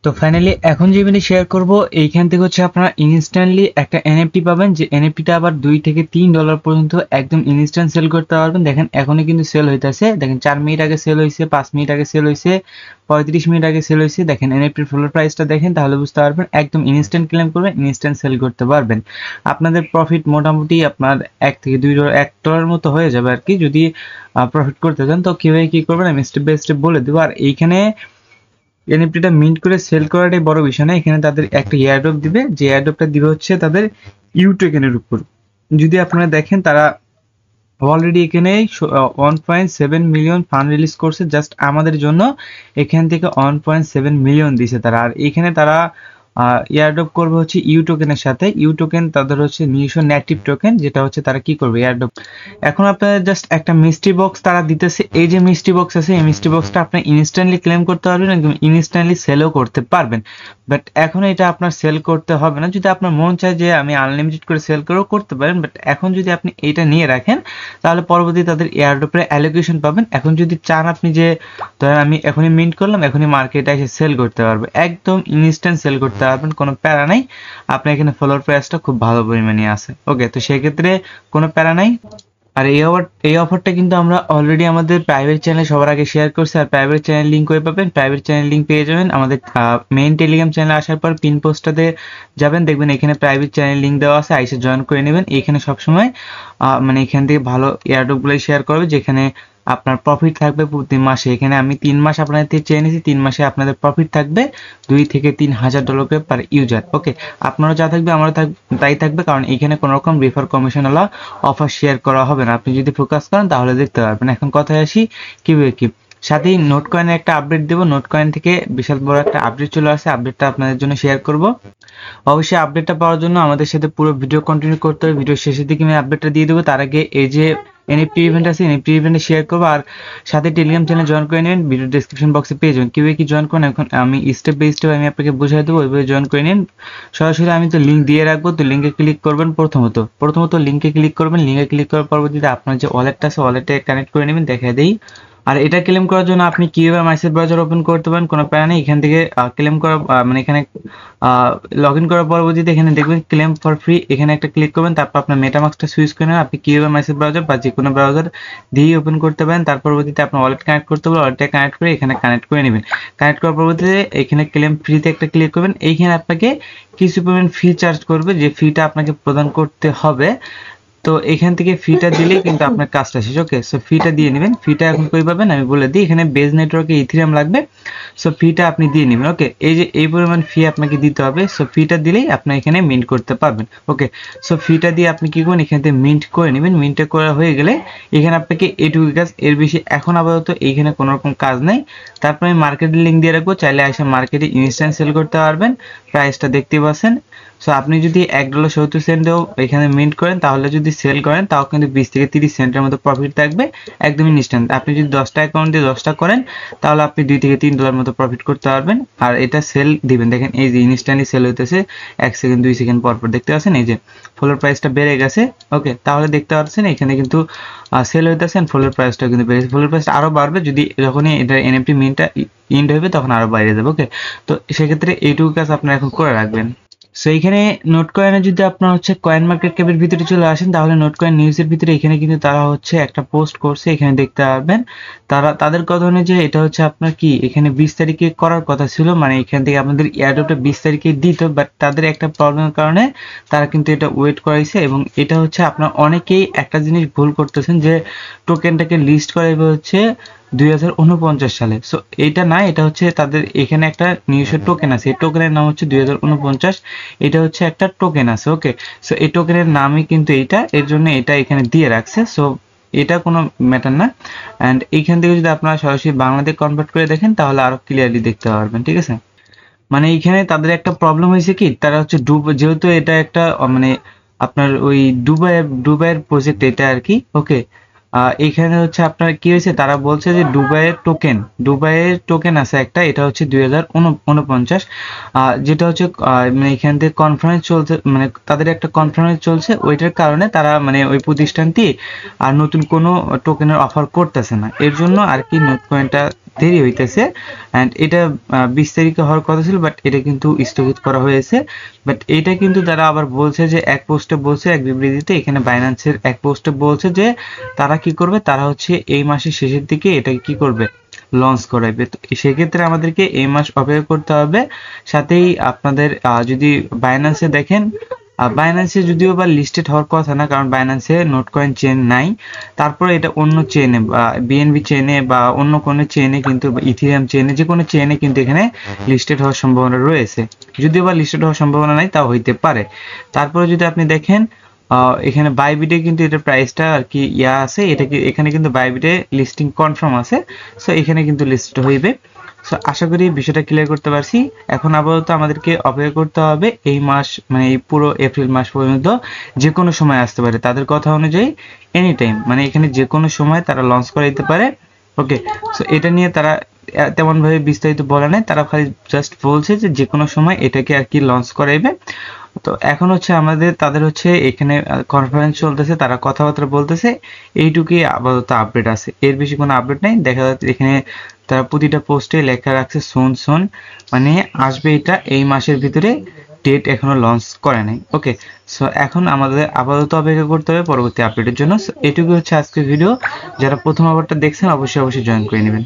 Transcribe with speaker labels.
Speaker 1: তো ফাইনালি এখন যে ইভেন্টে শেয়ার করব এইখান থেকে হচ্ছে আপনারা ইনস্ট্যান্টলি একটা এনএফটি পাবেন, যে এনএফটিটা আবার $2 থেকে $3 পর্যন্ত একদম ইনস্ট্যান্ট সেল করতে পারবেন। দেখেন এখনই কিন্তু সেল হইতেছে, দেখেন 4 মিনিট আগে সেল হয়েছে, 5 মিনিট আগে সেল হয়েছে, 35 মিনিট আগে সেল হয়েছে। দেখেন এনএফটির ফ্লোর প্রাইসটা দেখেন, তাহলে বুঝতে পারবেন একদম ইনস্ট্যান্ট ক্লেম করবেন, ইনস্ট্যান্ট সেল করতে পারবেন। আপনাদের প্রফিট মোটামুটি আপনার $1 থেকে $2 মতো হয়ে যাবে আর কি, যদি প্রফিট করতে চান। তো কিভাবে কি করবেন আমি স্টেপ বাই স্টেপ বলে দেবো। আর এইখানে এনএফটিটা মিন্ট করে সেল করাটাই বড় বিষয় না, এখানে তাদের একটা এয়ারড্রপ দিবে, যে এয়ারড্রপটা দিবে হচ্ছে তাদের ইউ টোকেনের উপর। যদি আপনারা দেখেন তারা অলরেডি এখানে 1.7 মিলিয়ন ফান্ড রিলিজ করছে জাস্ট আমাদের জন্য, এখান থেকে 1.7 মিলিয়ন দিছে তারা। আর এখানে তারা এয়ারড্রপ করবে হচ্ছে ইউ টোকেনের সাথে। ইউ টোকেন তাদের হচ্ছে নিজস্ব নেটিভ টোকেন, যেটা হচ্ছে তারা কি করবে এয়ারড্রপ। এখন আপনাদের জাস্ট একটা মিস্ট্রি বক্স তারা দিতেছে, এই যে মিস্ট্রি বক্স আছে এই মিস্ট্রি বক্সটা আপনি ইনস্ট্যান্টলি ক্লেম করতে পারবেন, একদম ইনস্ট্যান্টলি সেলও করতে পারবেন। বাট এখন এটা আপনার সেল করতে হবে না, যদি আপনার মন চায় যে আমি আনলিমিটেড করে সেল করেও করতে পারেন। বাট এখন যদি আপনি এটা নিয়ে রাখেন তাহলে পরবর্তী তাদের এয়ারড্রপের অ্যালোকেশন পাবেন। এখন যদি চান আপনি যে ধরেন আমি এখনই মিন্ট করলাম, এখনই মার্কেটে এসে সেল করতে পারবো, একদম ইনস্ট্যান্ট সেল করতে পারবেন, কোনো প্যারা নাই। আপনার এখানে ফলোয়ার প্রাইসটা খুব ভালো পরিমাণে আছে। ওকে, তো সেক্ষেত্রে কোনো প্যারা নাই। আর এই অফারটা কিন্তু আমরা অলরেডি আমাদের প্রাইভেট চ্যানেলে সবার আগে শেয়ার করছি। আর প্রাইভেট চ্যানেল লিঙ্ক করে পাবেন, প্রাইভেট চ্যানেল লিঙ্ক পেয়ে যাবেন আমাদের মেইন টেলিগ্রাম চ্যানেলে আসার পর পিন পোস্টটাতে যাবেন, দেখবেন এখানে প্রাইভেট চ্যানেল লিঙ্ক দেওয়া আছে, আইসে জয়েন করে নেবেন। এখানে সবসময় মানে এখান থেকে ভালো এয়ারড্রপগুলোই শেয়ার করবে, যেখানে আপনার প্রফিট থাকবে প্রতি মাসে। এখানে আমি 3 মাস আপনাদের থেকে চেয়ে নিয়েছি, 3 মাসে আপনাদের প্রফিট থাকবে $2 থেকে $3,000 করে পার ইউজার। ওকে, আপনারও যা থাকবে আমারও তাই থাকবে, কারণ এখানে কোনো রকম রেফার কমিশনালা অফার শেয়ার করা হবে না। আপনি যদি ফোকাস করেন তাহলে দেখতে পারবেন। এখন কথায় আসি কিভাবে কি, সাথেই নোট কয়েনের একটা আপডেট দেবো। নোট কয়েন থেকে বিশাল বড় একটা আপডেট চলে আসছে, আপডেটটা আপনাদের জন্য শেয়ার করব। অবশ্যই আপডেটটা পাওয়ার জন্য আমাদের সাথে পুরো ভিডিও কন্টিনিউ করতে হবে, ভিডিও শেষের দিকে আমি আপডেটটা দিয়ে দেবো। তার আগে এই যে এনএফটি ইভেন্ট আছে, এনএফটি ইভেন্টে শেয়ার করবো, আর সাথে টেলিগ্রাম চ্যানেল জয়েন করে নেবেন, ভিডিও ডেসক্রিপশন বক্সে পেয়ে যাবেন। কীভাবে কি জয়েন করেন এখন আমি স্টেপ বাই স্টেপ আমি আপনাকে বোঝাই দেবো, ওইভাবে জয়েন করে নিন। সরাসরি আমি তো লিঙ্ক দিয়ে রাখবো, তো লিঙ্কে ক্লিক করবেন। প্রথমত লিঙ্কে ক্লিক করবেন, লিঙ্কে ক্লিক করার পরবর্তীতে আপনার যে ওয়ালেটটা আছে ওয়ালেটে কানেক্ট করে নেবেন, দেখা দেই। আর এটা ক্লেম করার জন্য আপনি কিভাবে মাইসেল ব্রাউজার ওপেন করতে পারেন কোনো প্যারা নেই। এখান থেকে ক্লেম করা মানে এখানে লগ ইন করার পরবর্তীতে এখানে দেখবেন ক্লেম ফর ফ্রি, এখানে একটা ক্লিক করবেন। তারপর আপনার মেটামাস্কটা সুইচ করে নেবেন। আপনি কিভাবে মাইসেল ব্রাউজার বা যে কোনো ব্রাউজার দিয়ে ওপেন করতে পারেন। তার পরবর্তীতে আপনার ওয়ালেট কানেক্ট করতে হবে, ওয়ালেটটা কানেক্ট করে এখানে কানেক্ট করে নেবেন। কানেক্ট করার পরবর্তীতে এখানে ক্লেম ফ্রিতে একটা ক্লিক করবেন। এইখানে আপনাকে কিছু পরিমাণ ফি চার্জ করবে, যে ফিটা আপনাকে প্রদান করতে হবে। তো এখান থেকে ফিটা দিলেই কিন্তু আপনার কাজটা শেষ। ওকে, সো ফিটা দিয়ে নেবেন। ফিটা এখন কই পাবেন আমি বলে দিই, এখানে বেজ নেটওয়ার্কে ইথেরিয়াম লাগবে, সো ফিটা আপনি দিয়ে নেবেন। ওকে, এই যে এই পরিমাণ ফি আপনাকে দিতে হবে, সো ফিটা দিলেই আপনি এখানে মিন্ট করতে পারবেন। ওকে, সো ফিটা দিয়ে আপনি কি করবেন, এখান থেকে মিন্ট করে নেবেন। মিন্টটা করা হয়ে গেলে এখানে আপনাকে এইটুকু কাজ, এর বেশি এখন আপাতত এইখানে কোনো রকম কাজ নাই। তারপর আমি মার্কেটের লিঙ্ক দিয়ে রাখবো, চাইলে এসে মার্কেটে ইনস্ট্যান্ট সেল করতে পারবেন। প্রাইসটা দেখতে পাচ্ছেন। সো আপনি যদি $1.70 এখানে মিন্ট করেন, তাহলে যদি সেল করেন তাও কিন্তু 20 থেকে 30 সেন্টের মতো প্রফিট থাকবে, একদম ইনস্ট্যান্ট। আপনি যদি 10টা অ্যাকাউন্ট দিয়ে 10টা করেন তাহলে আপনি $2 থেকে $3 মতো প্রফিট করতে পারবেন। আর এটা সেল দিবেন, দেখেন এই যে ইনস্ট্যান্টলি সেল হইতেছে 1 সেকেন্ড 2 সেকেন্ড পর পর, দেখতে পাচ্ছেন এই যে ফ্লোর প্রাইসটা বেড়ে গেছে। ওকে, তাহলে দেখতে পাচ্ছেন এখানে কিন্তু সেল হইতেছে, ফ্লোর প্রাইসটা কিন্তু বেড়েছে। ফ্লোর প্রাইসটা আরো বাড়বে যদি যখনই এটা এনএফটি মিন্টটা ইন্ড হবে, তখন আরো বাইরে যাবে। ওকে, তো সেক্ষেত্রে এইটুকু কাজ আপনারা এখন করে রাখবেন। সো এইখানে নোট কয়েনে যদি আপনার হচ্ছে কয়েন মার্কেট ক্যাপের ভিতরে চলে আসেন, তাহলে নোট কয়েন নিউজের ভিতরে এখানে কিন্তু তারা হচ্ছে একটা পোস্ট করছে, এখানে দেখতে পারবেন। তাদের কথা অনুযায়ী এটা হচ্ছে আপনার কি এখানে 20 তারিখে করার কথা ছিল, মানে এখান থেকে আপনাদের এয়ারড্রপটা 20 তারিখে দিত, বাট তাদের একটা প্রবলেমের কারণে তারা কিন্তু এটা ওয়েট করাইছে। এবং এটা হচ্ছে আপনার অনেকেই একটা জিনিস ভুল করতেছেন, যে টোকেনটাকে লিস্ট করাইবে হচ্ছে 2049 সালে। সো এটা না, এটা হচ্ছে তাদের এখানে একটা নিজস্ব টোকেন আছে, এই টোকেনের নাম হচ্ছে 2049। এটা হচ্ছে একটা টোকেন আছে। ওকে, সো এই টোকেনের নামই কিন্তু এইটা, এর জন্য এটা এখানে দিয়ে রাখছে। সো এটা কোনো ম্যাটার না। অ্যান্ড এইখান থেকে যদি আপনারা সরাসরি বাংলাতে কনভার্ট করে দেখেন তাহলে আরো ক্লিয়ারলি দেখতে পারবেন। ঠিক আছে, মানে এইখানে তাদের একটা প্রবলেম হয়েছে কি, তারা হচ্ছে যেহেতু এটা একটা মানে আপনার ওই দুবাইয়ের প্রজেক্ট এটা আর কি। ওকে, এখানে হচ্ছে আপনার কি হয়েছে, তারা বলছে যে দুবাইয়ের টোকেন আছে একটা, এটা হচ্ছে 2049, যেটা হচ্ছে মানে এখান থেকে কনফারেন্স চলছে, মানে তাদের একটা কনফারেন্স চলছে, ওইটার কারণে তারা মানে ওই প্রতিষ্ঠানটি আর নতুন কোনো টোকেনের অফার করতেছে না, এর জন্য আর কি নোট কয়েনটা দেরি হইতেছে অ্যান্ড এটা 20 তারিখে হওয়ার কথা ছিল, বাট এটা কিন্তু স্থগিত করা হয়েছে। বাট এটা কিন্তু তারা আবার বলছে যে এক পোস্টে বলছে, এক বিবৃতিতে এখানে বাইন্যান্সের এক পোস্টে বলছে যে তারা কি করবে, তারা হচ্ছে এই মাসের শেষের দিকে এটা কি করবে, লঞ্চ করাবে। তো সেক্ষেত্রে আমাদেরকে এই মাস অপেক্ষা করতে হবে। সাথেই আপনাদের যদি বাইন্যান্সে দেখেন, বাইন্যান্সে যদিও বা লিস্টেড হওয়ার কথা না, কারণ বাইন্যান্সে নোট কয়েন চেন নাই, তারপরে এটা অন্য চেনে বা বিএনবি চেনে বা অন্য কোনো চেনে কিন্তু ইথিরিয়াম চেনে, যে কোনো চেনে কিন্তু এখানে লিস্টেড হওয়ার সম্ভাবনা রয়েছে। যদিও বা লিস্টেড হওয়ার সম্ভাবনা নাই, তাও হইতে পারে। তারপরে যদি আপনি দেখেন এখানে বাইবিটে কিন্তু এটার প্রাইসটা আর কি আছে, এটা কি এখানে কিন্তু বাইবিটে লিস্টিং কনফার্ম আছে, সো এখানে কিন্তু লিস্ট হইবে। সো আশা করি বিষয়টা ক্লিয়ার করতে পারছি। এখন আপাতত আমাদেরকে অপেক্ষা করতে হবে এই মাস, মানে এই পুরো এপ্রিল মাস পর্যন্ত, যে কোনো সময় আসতে পারে তাদের কথা অনুযায়ী, এনি টাইম, মানে এখানে যে কোনো সময় তারা লঞ্চ করে দিতে পারে। ওকে, সো এটা নিয়ে তারা তেমন ভাবে বিস্তারিত বলে নাই, তারা খালি জাস্ট বলছে যে যে কোনো সময় এটাকে আর কি লঞ্চ করাইবে। তো এখন হচ্ছে তাদের হচ্ছে এখানে কনফারেন্স চলতেছে, তারা কথাবার্তা বলতেছে, এইটুকুই আপাতত আপডেট আছে, এর বেশি কোনো আপডেট নাই। দেখা যাচ্ছে এখানে তারা প্রতিটা পোস্টে লেখা রাখছে সোন সোন, মানে আসবে এটা এই মাসের ভিতরে, ডেট এখনো লঞ্চ করে নাই। ওকে, সো এখন আমাদের আপাতত অপেক্ষা করতে হবে পরবর্তী আপডেটের জন্য। এটুকু হচ্ছে আজকের ভিডিও। যারা প্রথম আবারটা দেখছেন অবশ্যই জয়েন করে নেবেন।